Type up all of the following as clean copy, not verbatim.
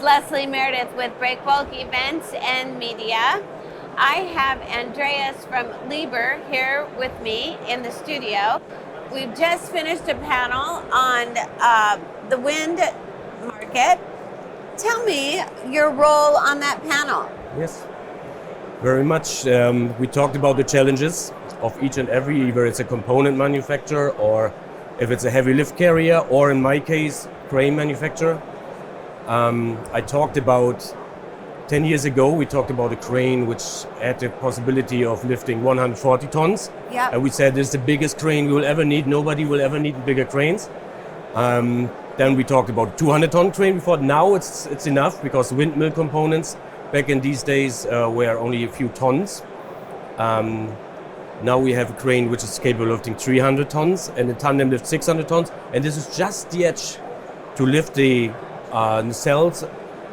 Leslie Meredith with Breakbulk Events and Media. I have Andreas from Liebherr here with me in the studio. We've just finished a panel on the wind market. Tell me your role on that panel. Yes, very much. We talked about the challenges of each and every, either it's a component manufacturer or if it's a heavy lift carrier, or in my case, crane manufacturer. I talked about 10 years ago, we talked about a crane which had the possibility of lifting 140 tons. Yep. And we said this is the biggest crane we will ever need. Nobody will ever need bigger cranes. Then we talked about 200-ton crane. We thought now it's enough because windmill components back in these days were only a few tons. Now we have a crane which is capable of lifting 300 tons and a tandem lift 600 tons. And this is just the edge to lift the nacelles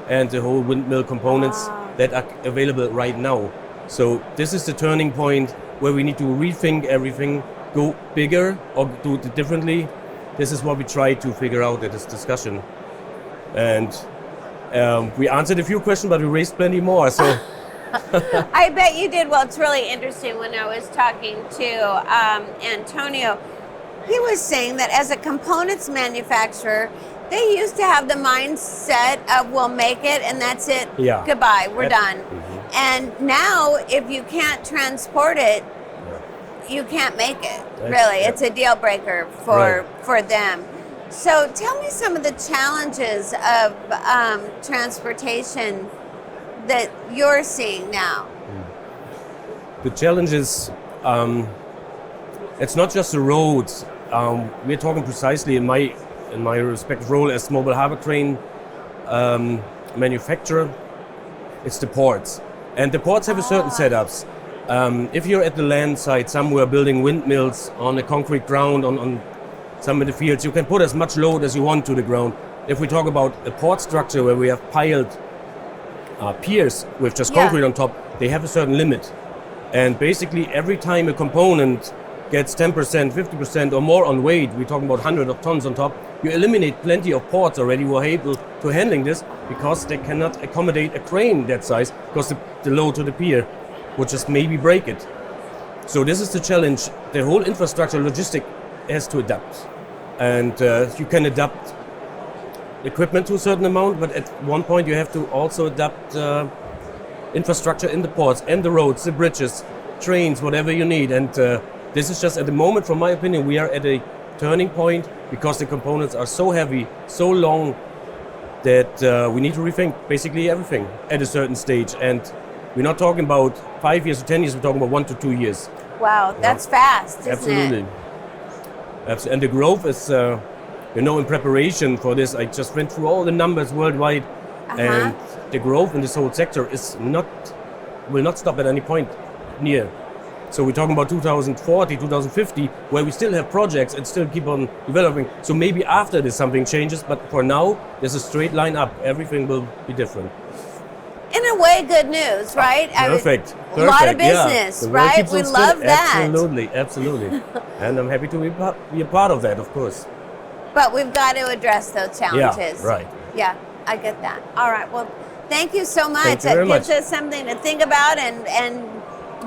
and the whole windmill components that are available right now. So this is the turning point where we need to rethink everything, go bigger or do it differently. This is what we try to figure out at this discussion. And we answered a few questions, but we raised plenty more. So I bet you did. Well, it's really interesting when I was talking to Antonio. He was saying that as a components manufacturer, they used to have the mindset of we'll make it and that's it, goodbye, we're done. Mm-hmm. And now if you can't transport it, you can't make it, really. It's a deal breaker for them. So tell me some of the challenges of transportation that you're seeing now. The challenge is, it's not just the roads. We're talking precisely in my respective role as mobile harbor crane manufacturer, it's the ports. And the ports have a certain setups. If you're at the land site somewhere building windmills on a concrete ground, on some of the fields, you can put as much load as you want to the ground. If we talk about a port structure where we have piled piers with just concrete on top, they have a certain limit. And basically every time a component gets 10%, 50% or more on weight, we're talking about hundreds of tons on top, you eliminate plenty of ports already who are able to handling this because they cannot accommodate a crane that size because the load to the pier would just maybe break it. So this is the challenge. The whole infrastructure logistic has to adapt. And you can adapt equipment to a certain amount, but at one point you have to also adapt infrastructure in the ports and the roads, the bridges, trains, whatever you need. And this is just at the moment, from my opinion, we are at a turning point because the components are so heavy, so long that we need to rethink basically everything at a certain stage. And we're not talking about 5 years or 10 years, we're talking about 1 to 2 years. Wow, that's fast, isn't Absolutely. it? And the growth is, in preparation for this, I just went through all the numbers worldwide, and the growth in this whole sector will not stop at any point near. So we're talking about 2040, 2050, where we still have projects and still keep on developing. So maybe after this something changes, but for now, there's a straight line up. Everything will be different. In a way, good news, right? Perfect. A lot of business, right? We love that. Absolutely. And I'm happy to be a part of that, of course. But we've got to address those challenges. Yeah, right. Yeah, I get that. All right, well, thank you so much. Thank you very much. Gives us something to think about and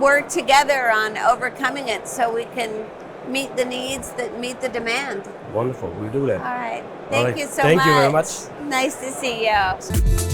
work together on overcoming it so we can meet the needs that meet the demand. Wonderful, we'll do that. All right, thank you so much. Thank you very much. Nice to see you.